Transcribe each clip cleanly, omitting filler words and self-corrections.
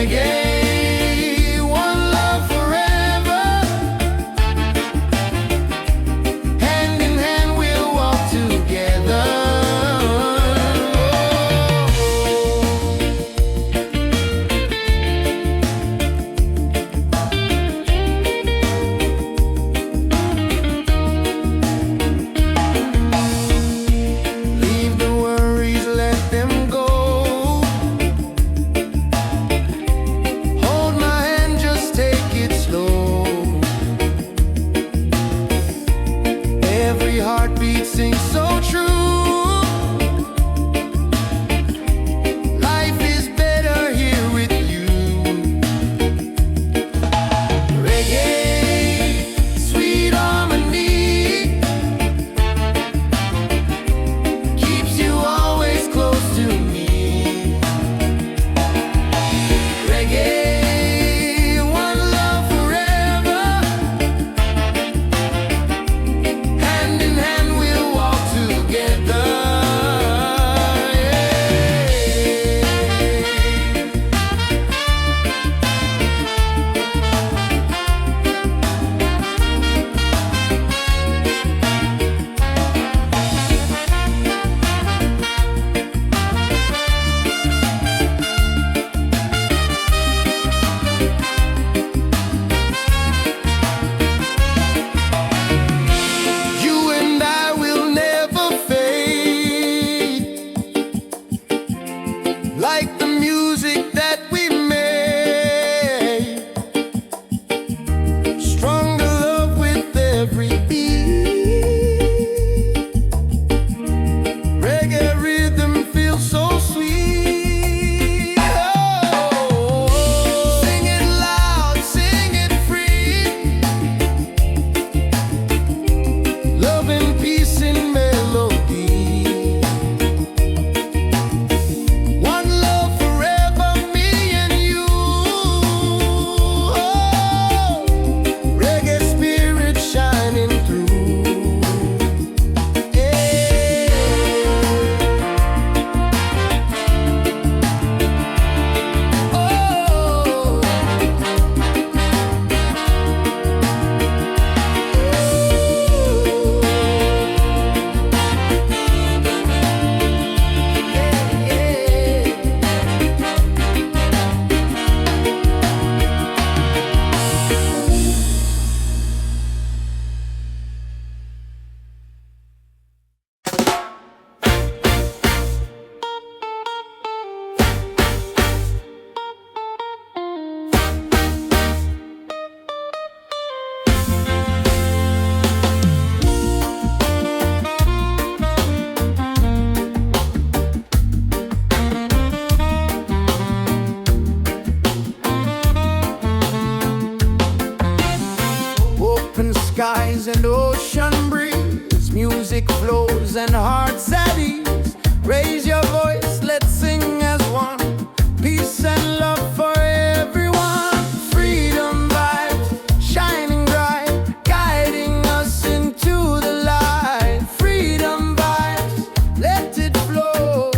Reggae, one love forever. Hand in hand we'll walk together. Leave the worries, let them go. Hold my hand, just take it slow. Every heartbeat sings so true. Life is better here with you. Reggae, sweet harmony, keeps you always close to me. Reggae, one love forever. Hand in hand we'll walk together. You and I will never fade, like the music that we made. Stronger love with every beat. Reggae rhythm feels so sweet. Oh, sing it loud, sing it free. Love and peace in melody. One love forever, me and you. Oh, reggae spirit shining through. Yeah. Open skies and ocean breeze, music flows and hearts at ease. Raise your voice, let's sing as one. Peace and love for everyone. Freedom vibes shining bright, guiding us into the light. Freedom vibes, let it flow.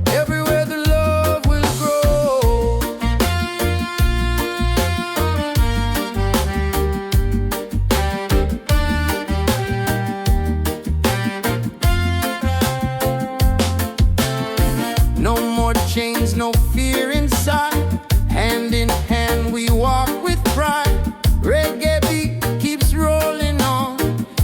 Everywhere the love will grow. No more chains, no fear inside. Hand in hand we walk with pride. Reggae beat keeps rolling on.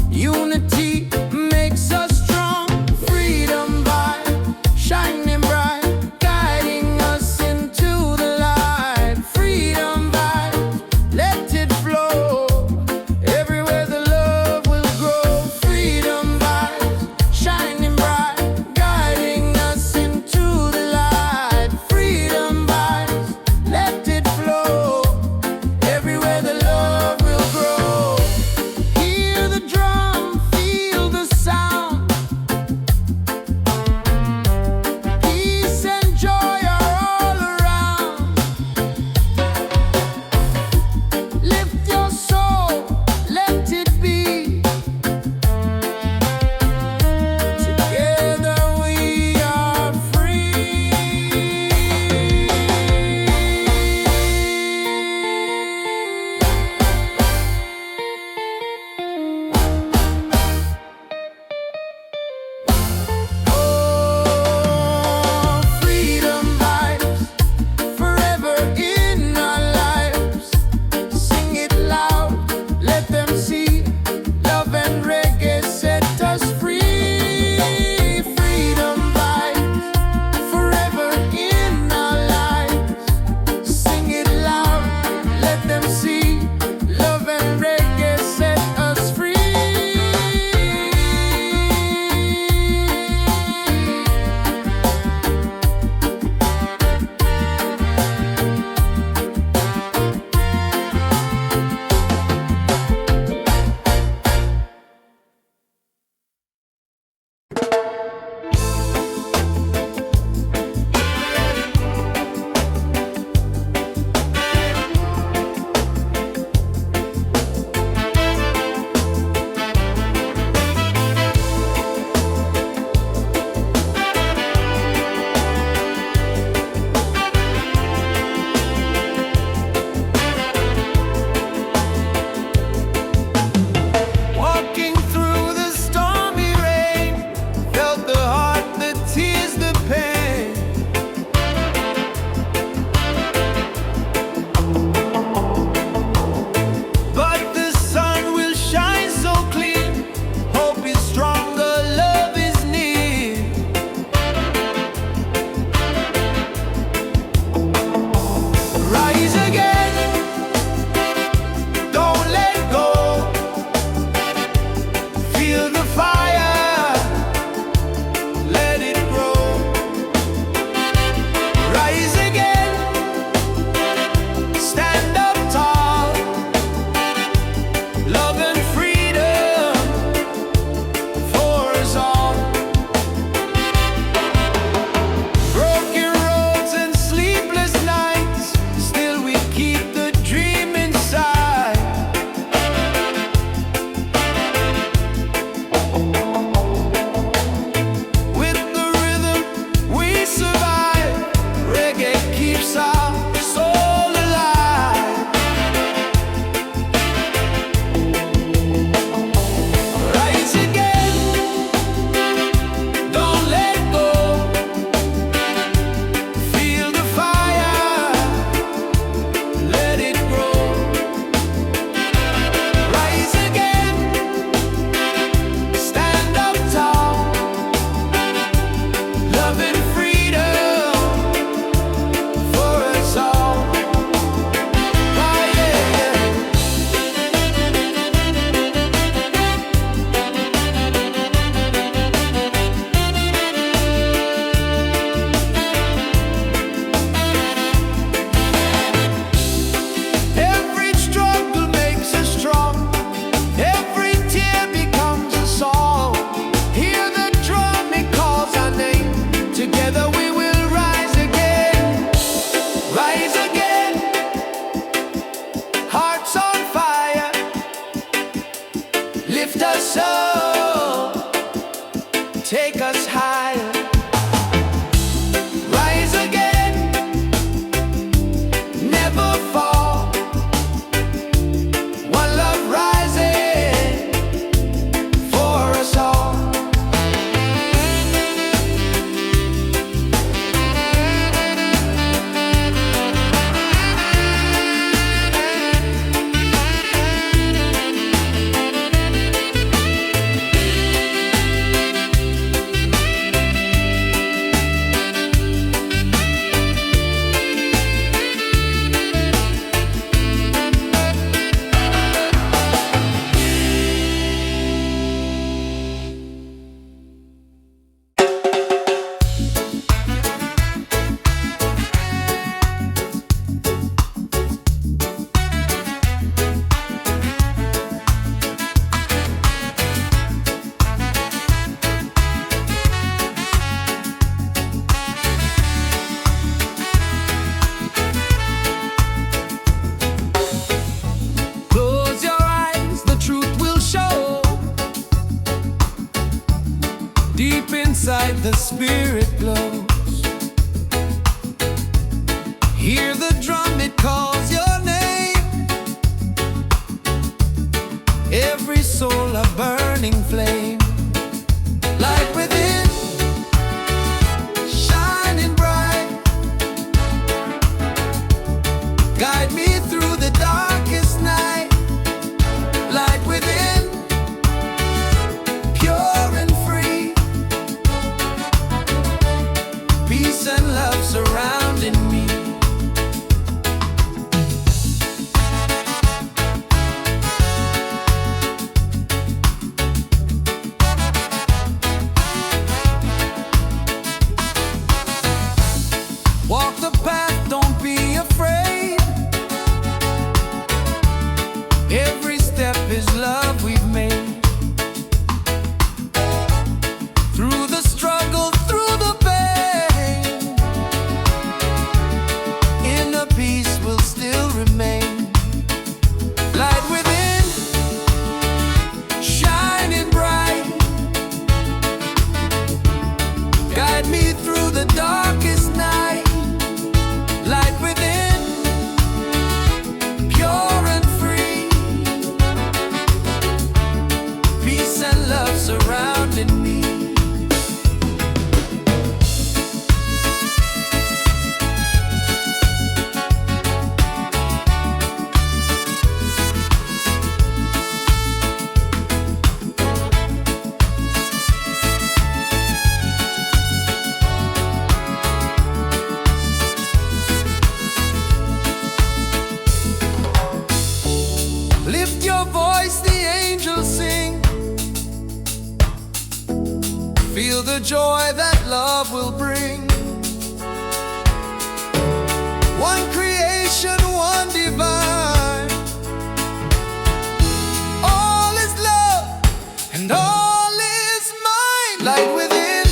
Unity makes us strong. Freedom vibe shining bright, guiding us into the light. Freedom vibe, let it flow. Everywhere the love will grow. Freedom vibes shining bright, guiding us into the light. Freedom like the spirit glows. Hear the drum, it calls your name. Every soul a burning flame. Light within, shining bright. Guide me through the darkest night. Light within, pure and free. Peace and love surrounding me. Walk the path, don't be afraid. Every step is love we've made. Through the struggle, through the pain, inner peace will still remain. Light within, shining bright. Guide me through the darkest night. Light within, pure and free. Peace and love surrounding me. Lift your voice, the angels sing. Feel the joy that love will bring. One creation, one divine. All is love and all is mine. Light within,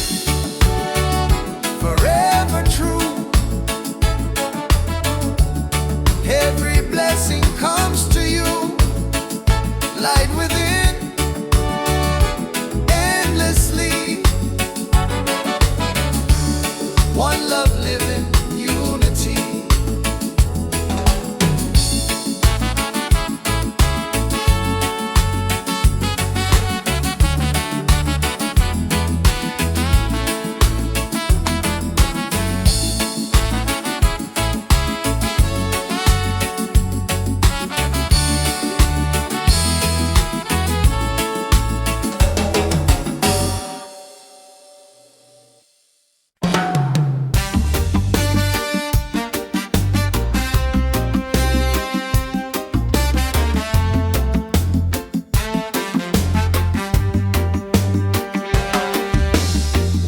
forever true. Every blessing comes to you. Light within, endlessly. One love living, unity.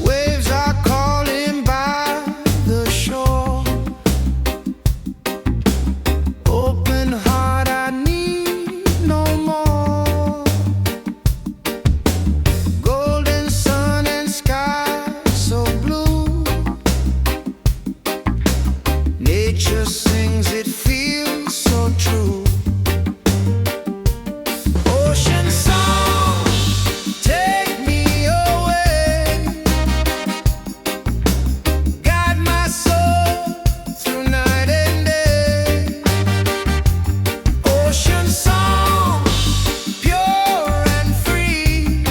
Waves are calling by the shore. Open heart, I need no more. Golden sun and sky so blue. Nature sings, it feels so true. Ocean song, take me away. Guide my soul through night and day. Ocean song, pure and free.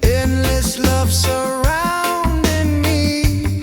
Endless love surrounding me.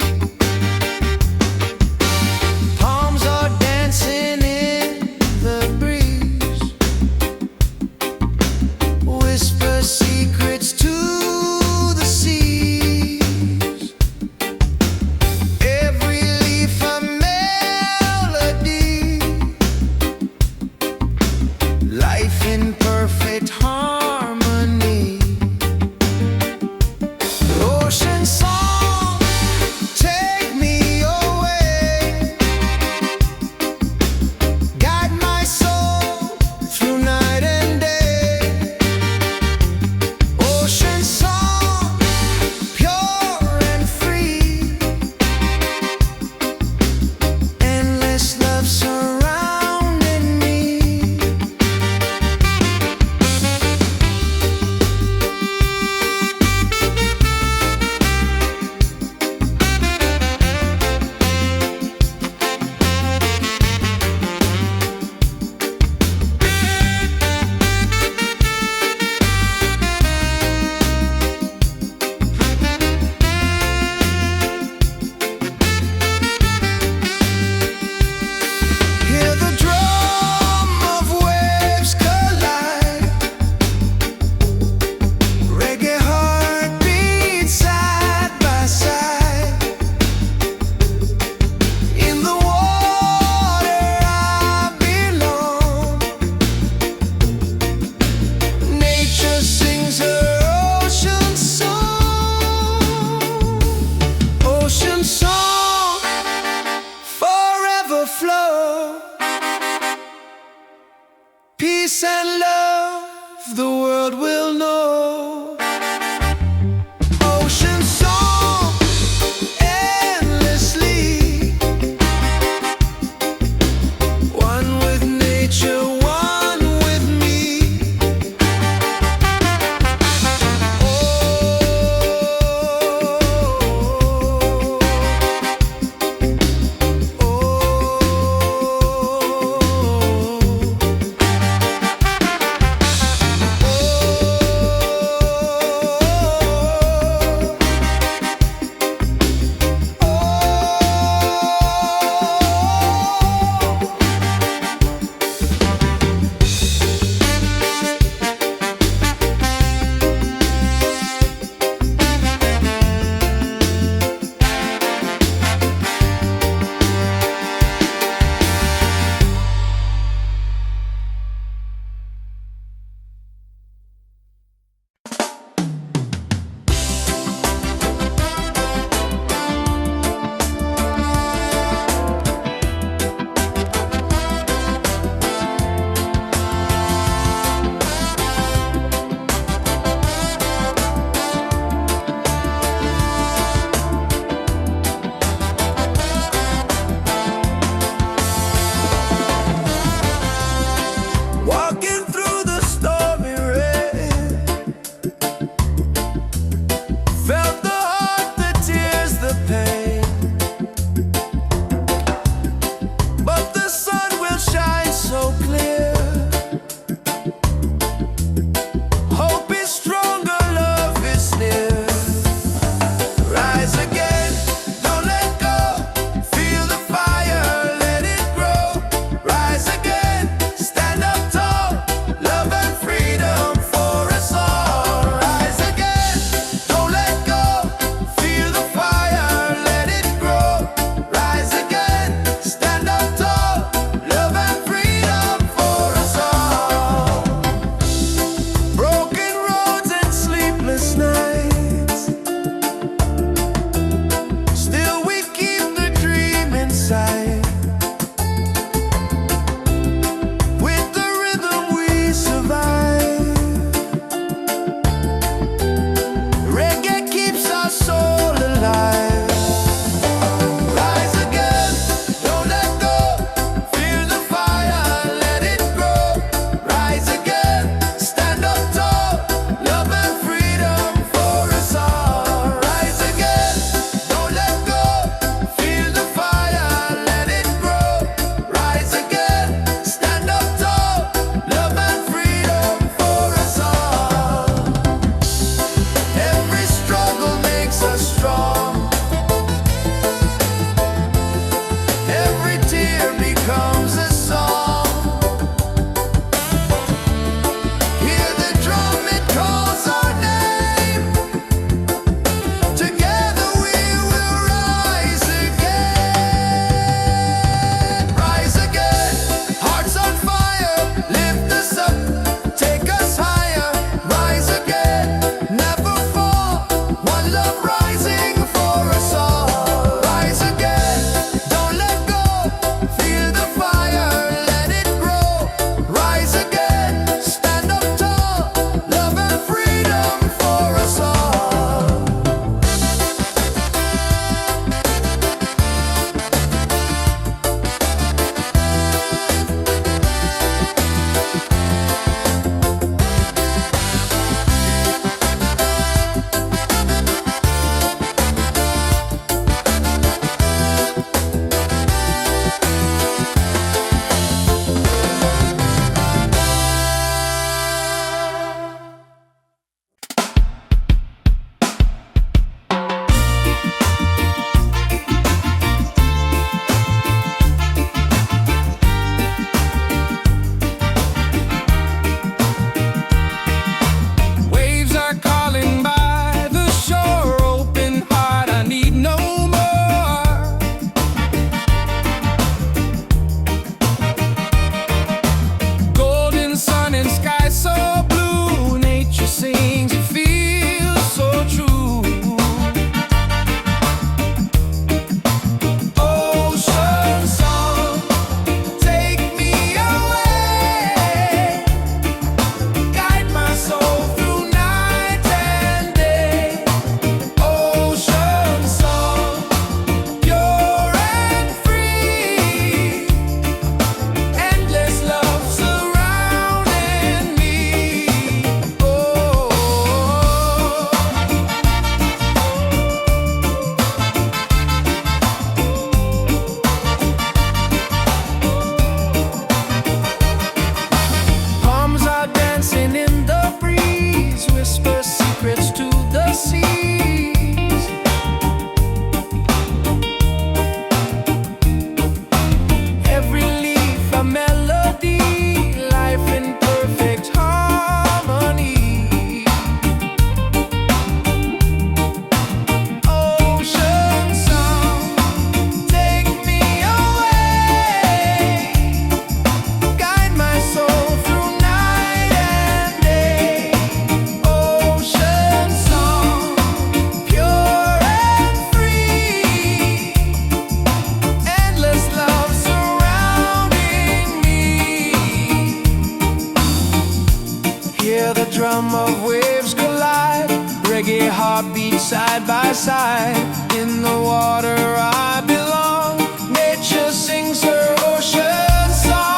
side by side. In the water I belong. Nature sings her ocean song.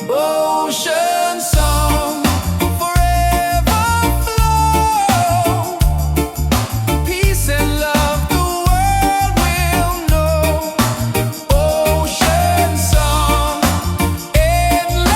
Ocean song, forever flow. Peace and love the world will know. Ocean song, endless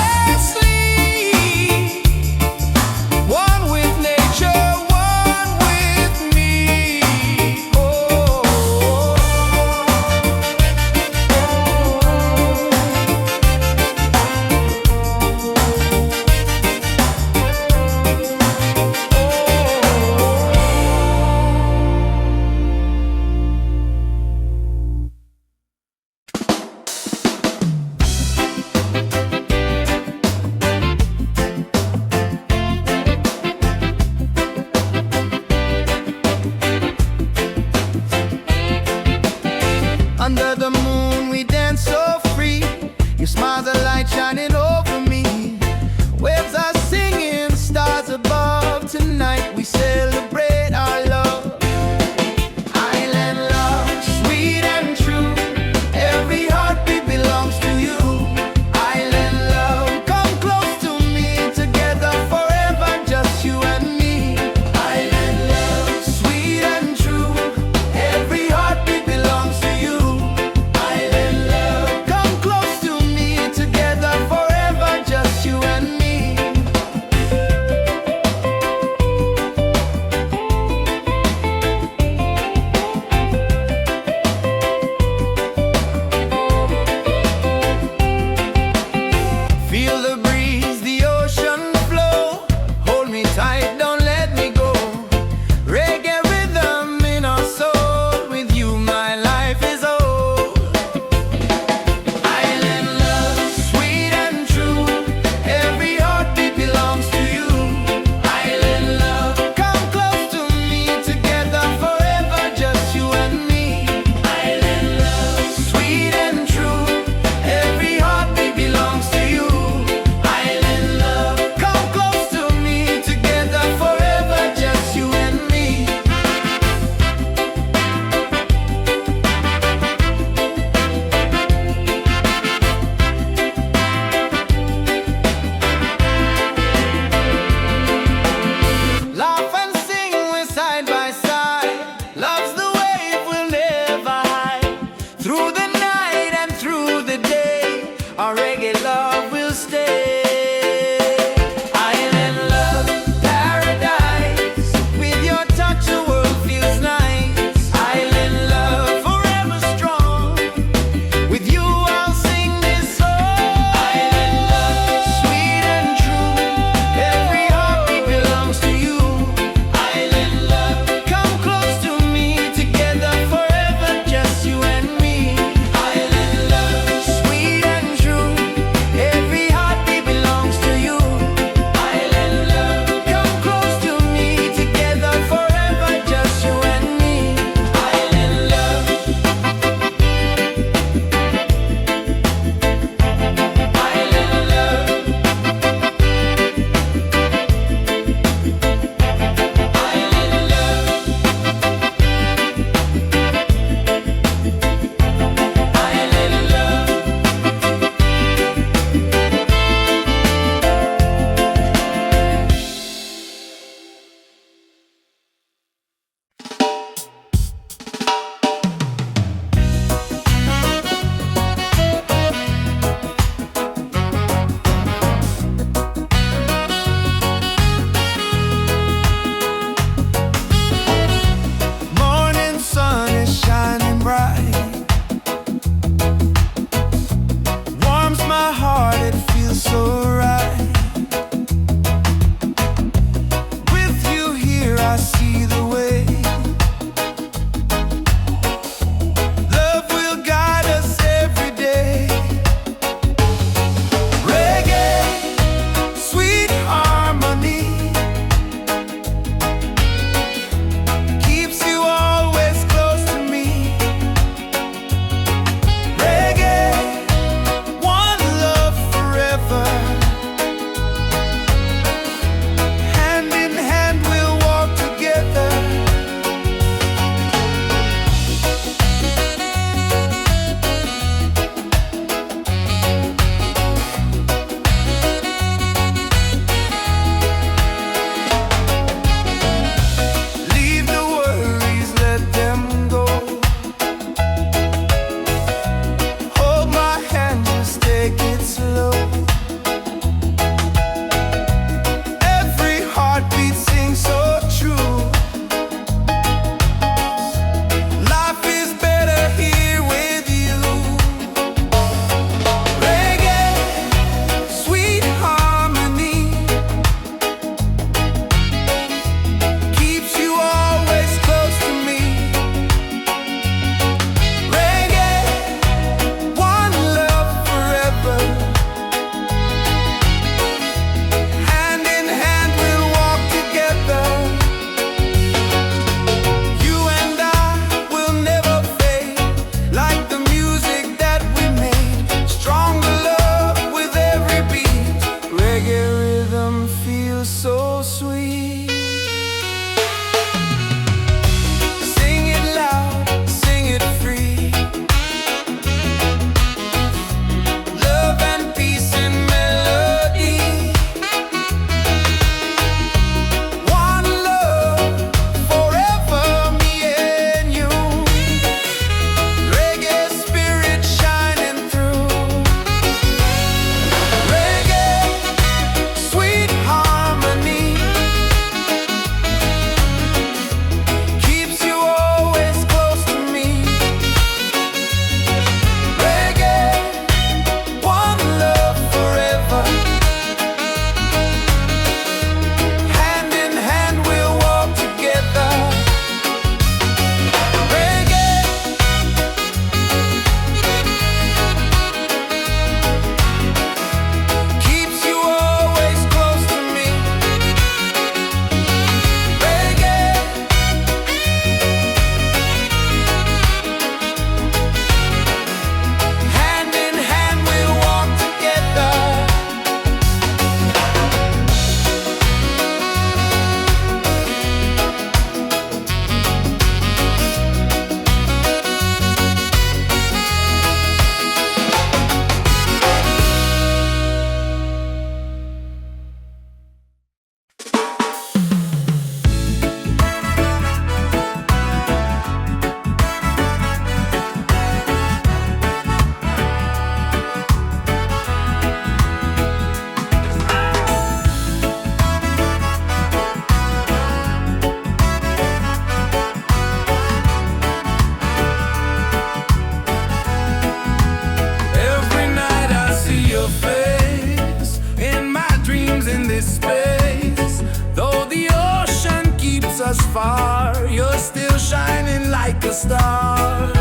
space. Though the ocean keeps us far, you're still shining like a star.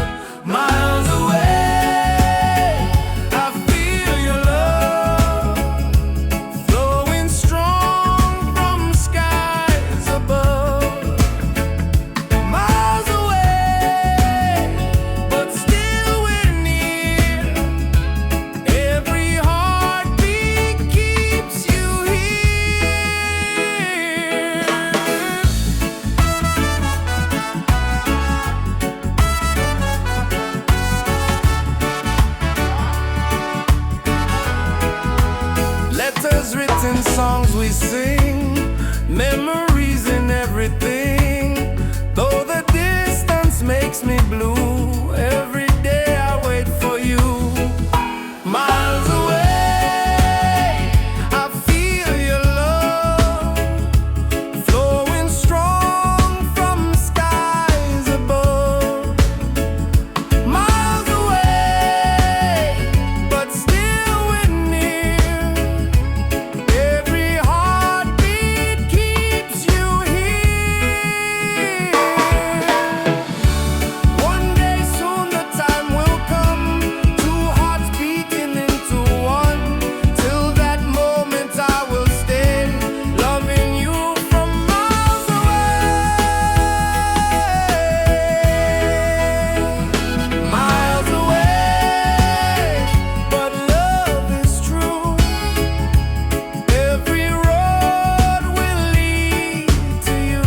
Miles away, I feel your love flowing strong from skies above. Miles away, but still we're near. Every heartbeat keeps you here. Letters written, songs we sing, memories in everything. Though the distance makes me blue, every day I wait for you. Miles away, I feel your love flowing strong from skies above. Miles away, but still we're near. Every heartbeat keeps you here. One day soon the time will come, two hearts beating into one. Till that moment I will stay, loving you from miles away. Miles away, but love is true. Every road will lead to you.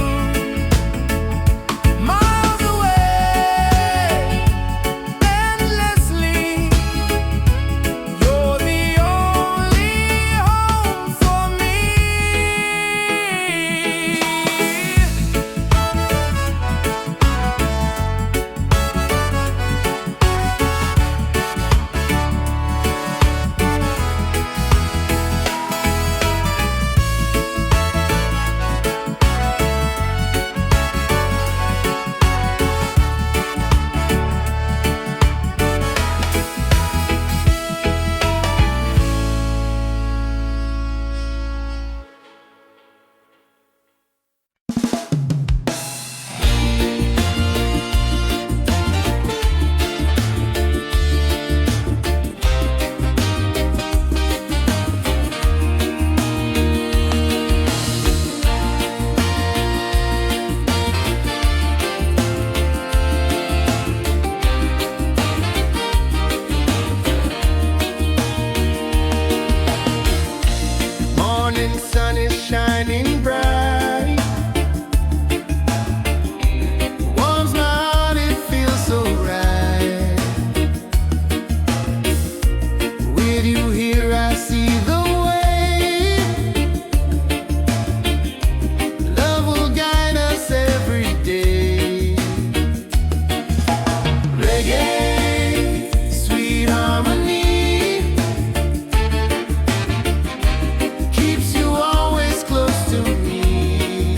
Miles away, endlessly. You're the only home for me. Morning sun is shining bright, warms my heart, it feels so right. With you here I see the way. Love will guide us every day. Reggae, sweet harmony, keeps you always close to me.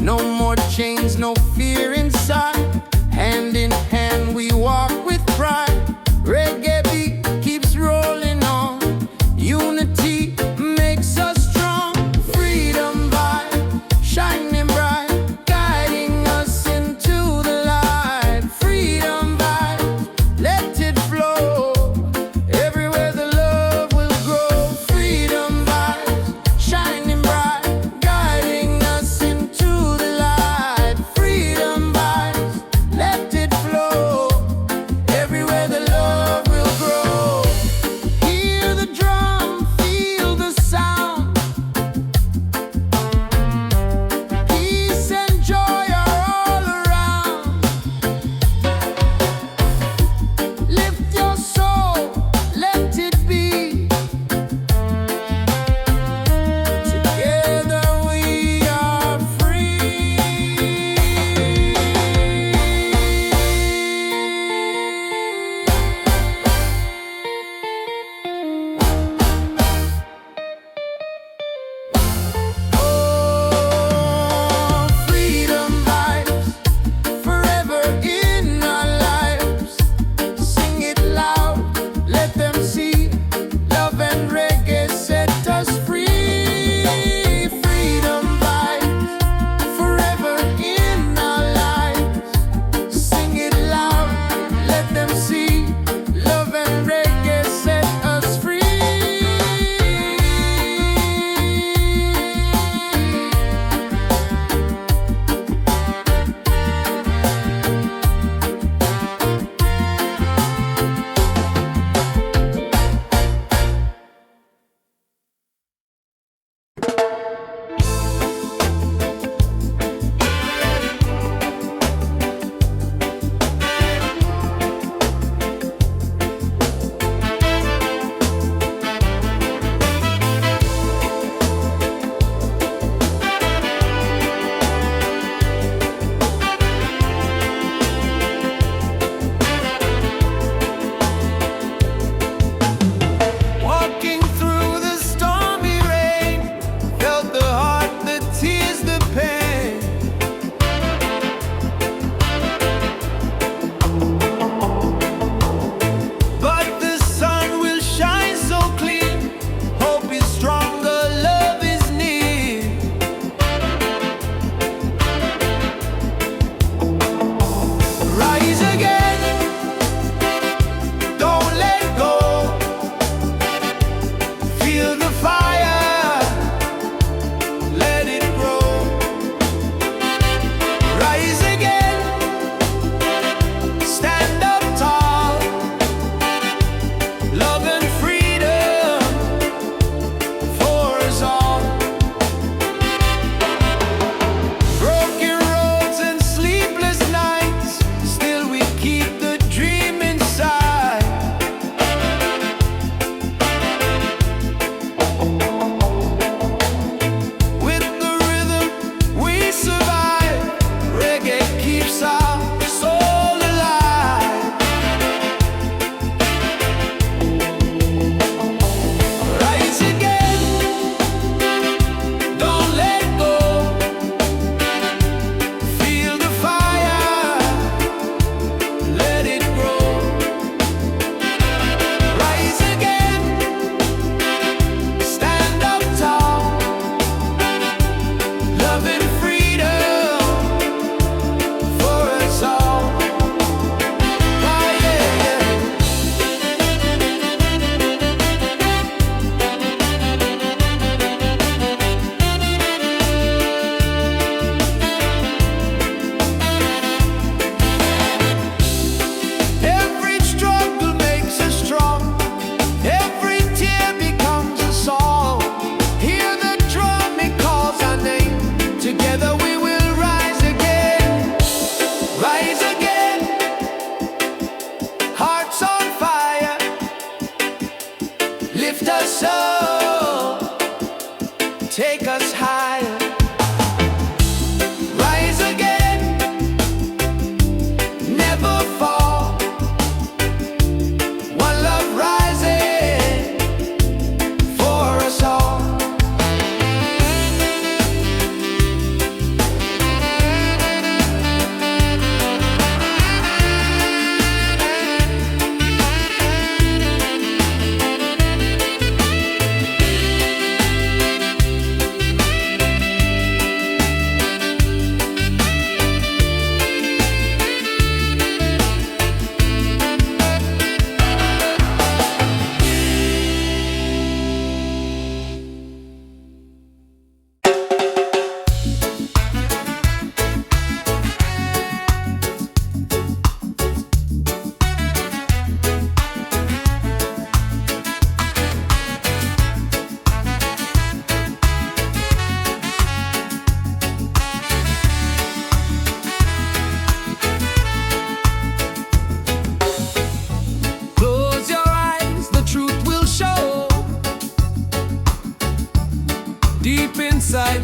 No more chains, no fear inside. Hand in hand we walk with pride. Reggae beat keeps rolling on. Unity makes us strong. Freedom vibe, shining bright, guiding us into the light. Freedom vibe, let it flow. Everywhere the love will grow. Freedom vibes, shining bright, guiding us into the light. Freedom vibes.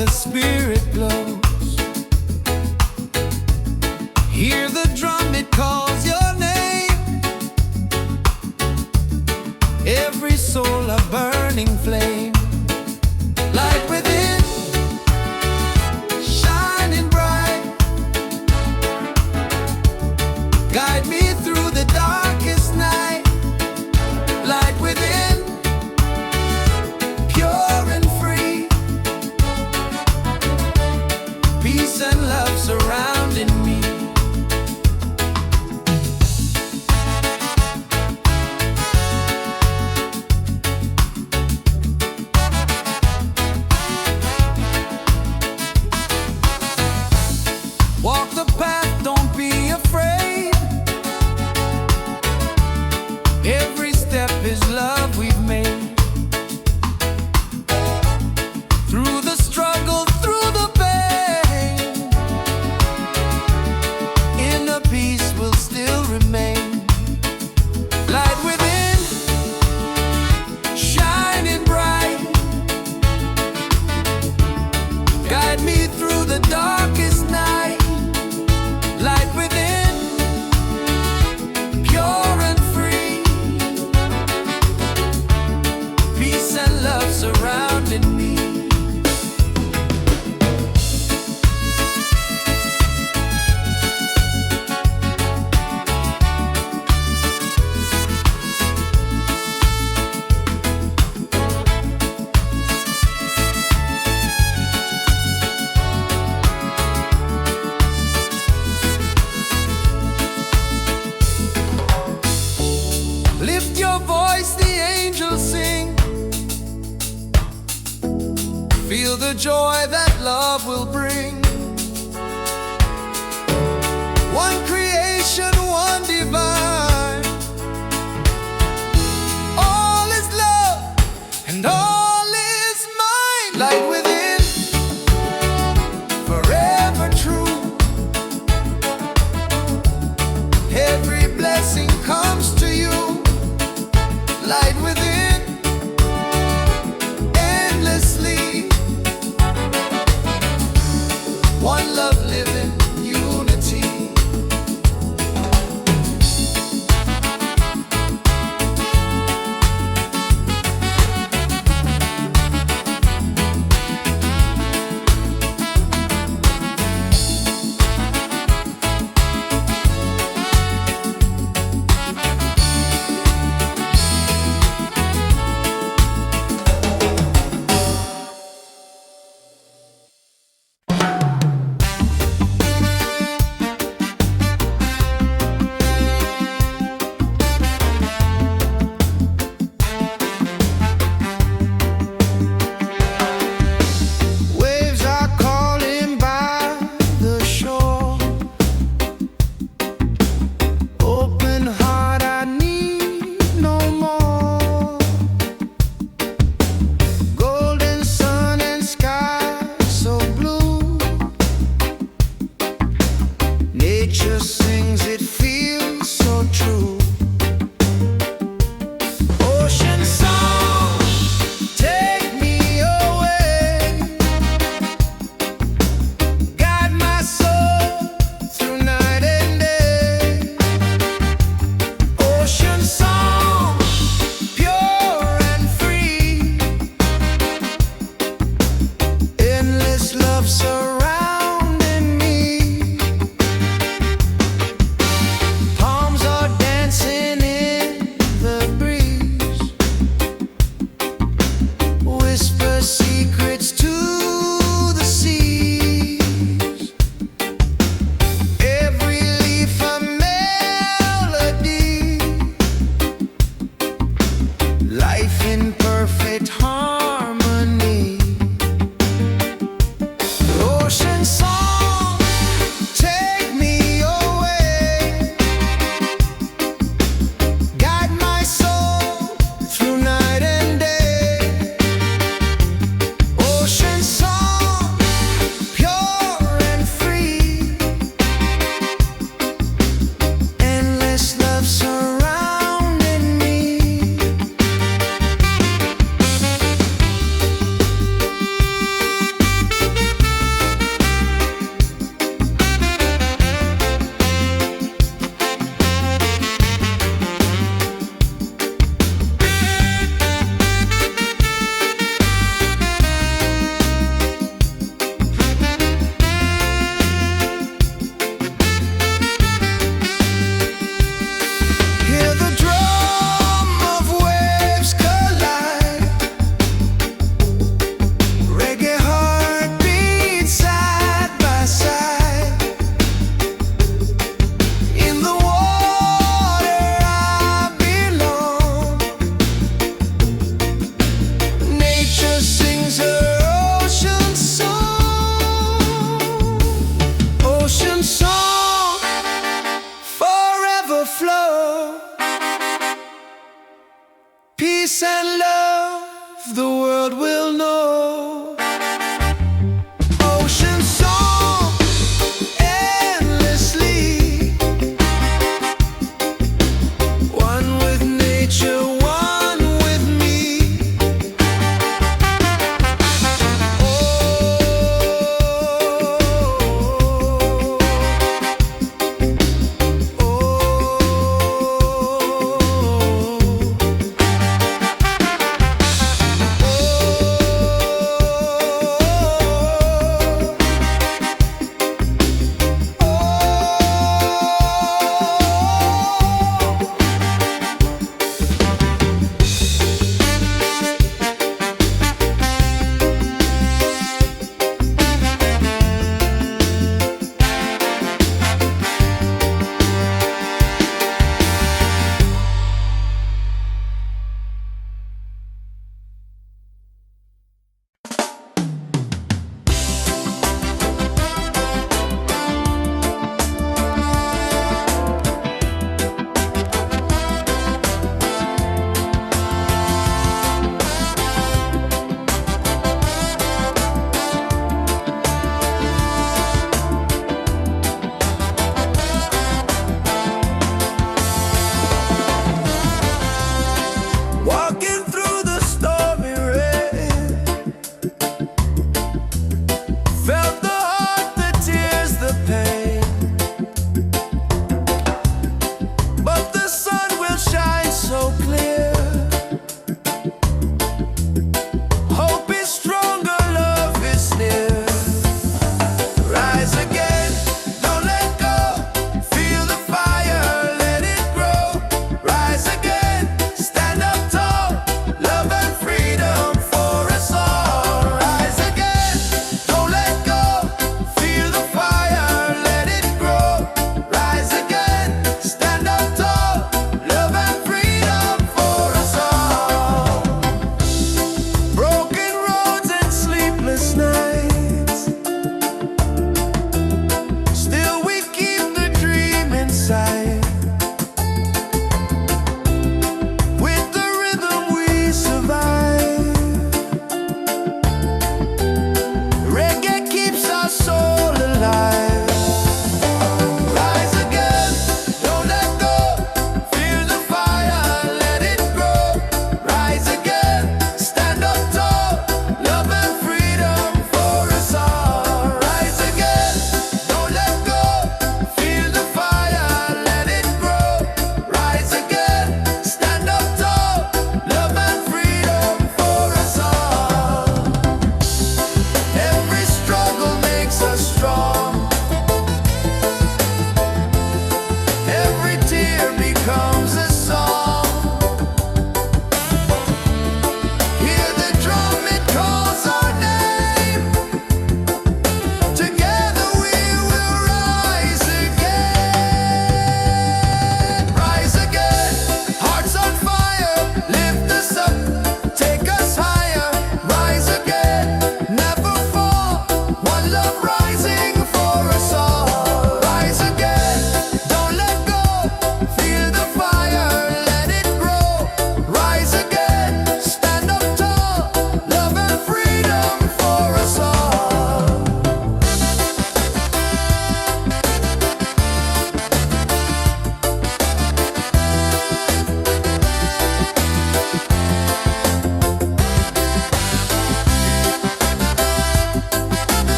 the spirit glows. Hear the drum, it calls your name. Every soul a burning flame. Light within, shining bright. Guide me through the darkest night. Light within, pure and free. Peace and love surrounding me. Walk the path, don't be afraid. Every step is love we've made. Through the struggle, through the pain, inner peace will still remain. Light within, shining bright. Guide me through the darkest night. Light within, pure and free. Peace and love surrounding me. Lift your voice, the angels sing. Feel the joy that love will bring. One creation, one divine. All is love and all is mine. Light within, forever true. Every blessing comes to you. Light within, endlessly. One love living, unity. Waves are calling by the shore. Open heart, I need no more. Golden sun and sky so blue. Nature sings, it feels so true. Ocean song, take me away. Guide my soul through night and day. Ocean song, pure and free. Endless love surrounding me.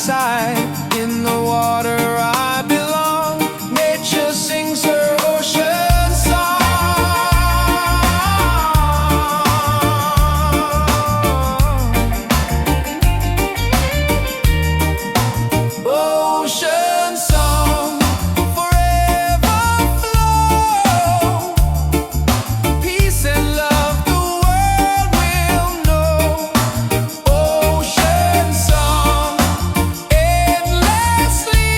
side. In the water I belong. Nature sings her ocean song. Ocean song, forever flow. Peace and love the world will know. Ocean song, endlessly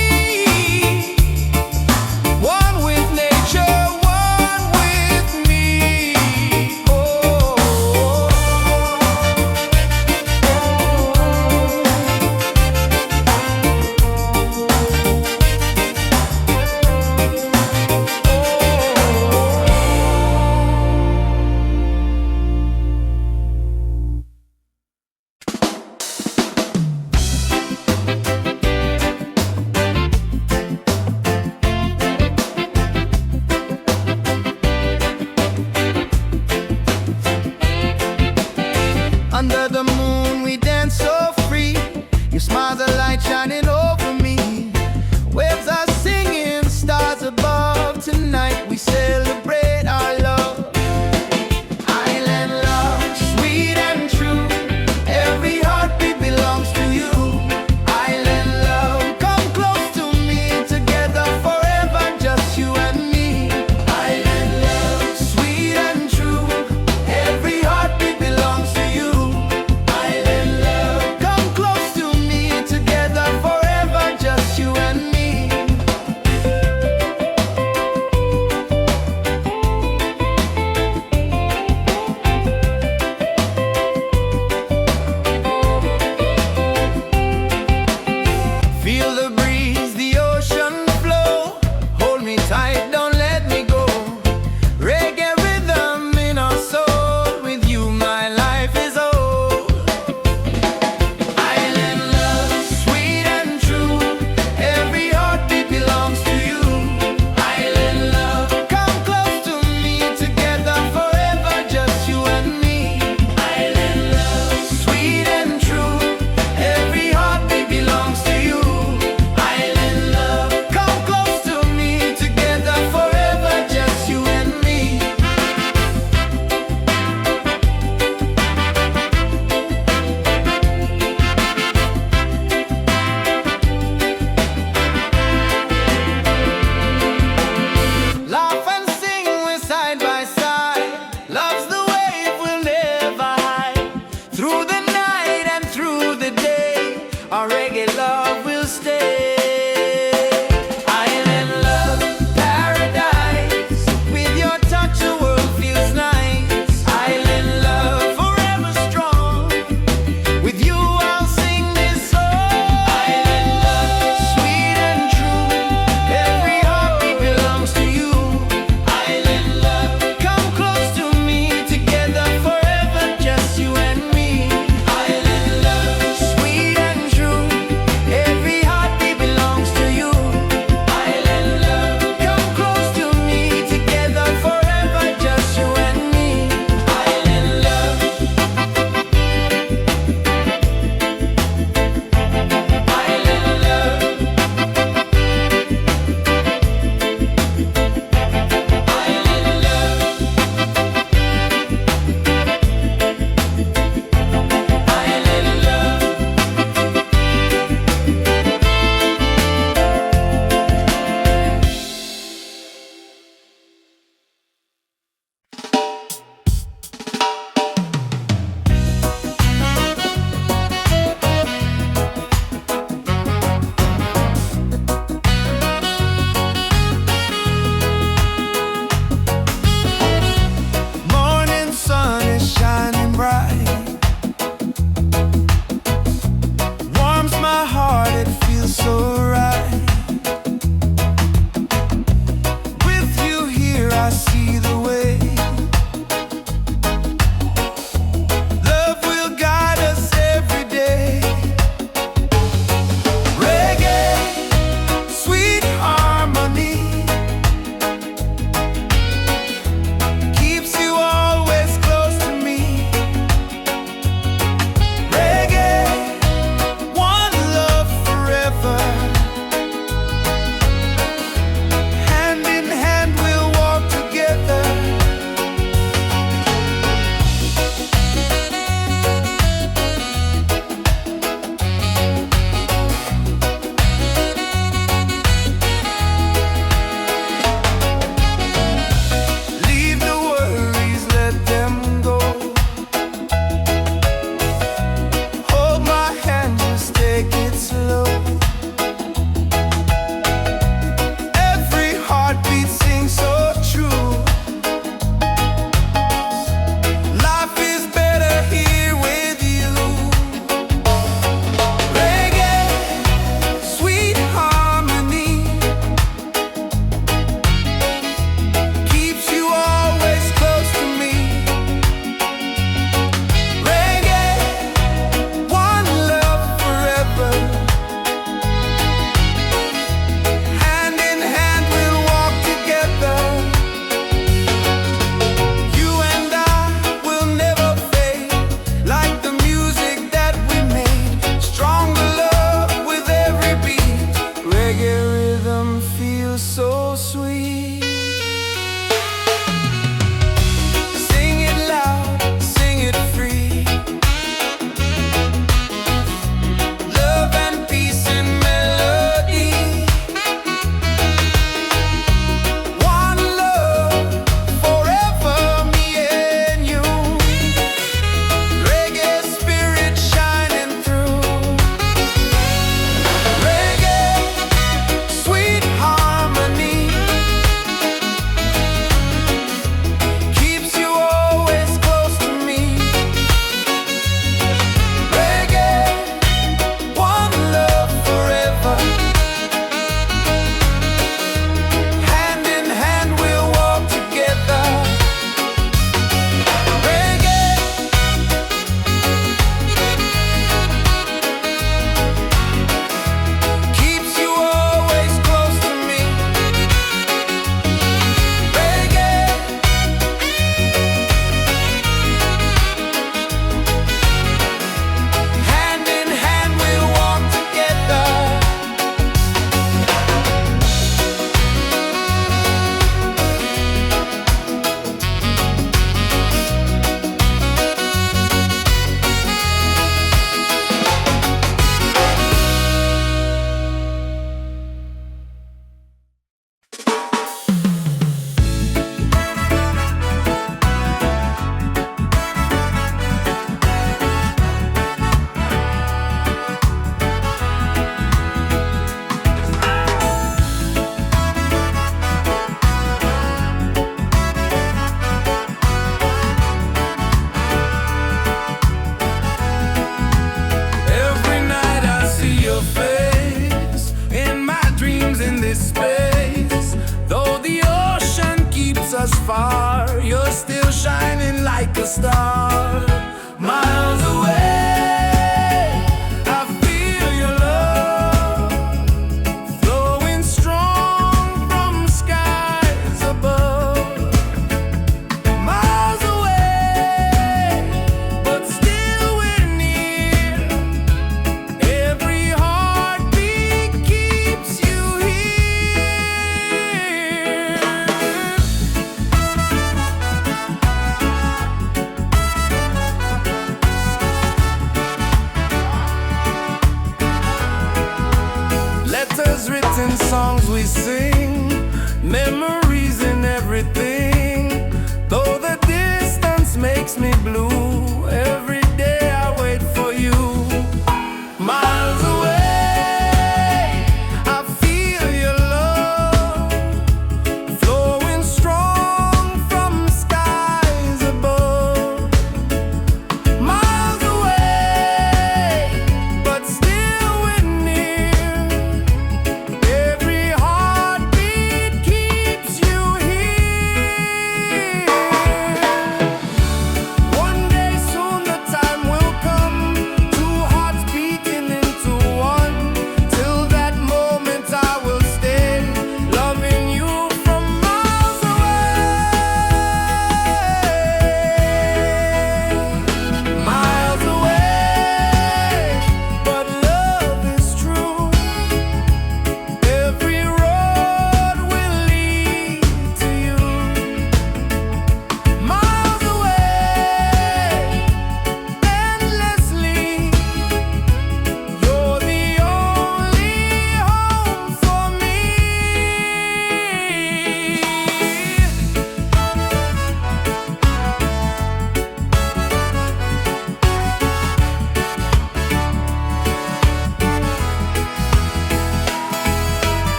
like a star, miles away. I feel your love flowing strong from skies above. Miles away, but still we're near. Every heartbeat keeps you here. Letters written, songs we sing, memories in everything. Though the distance makes me blue,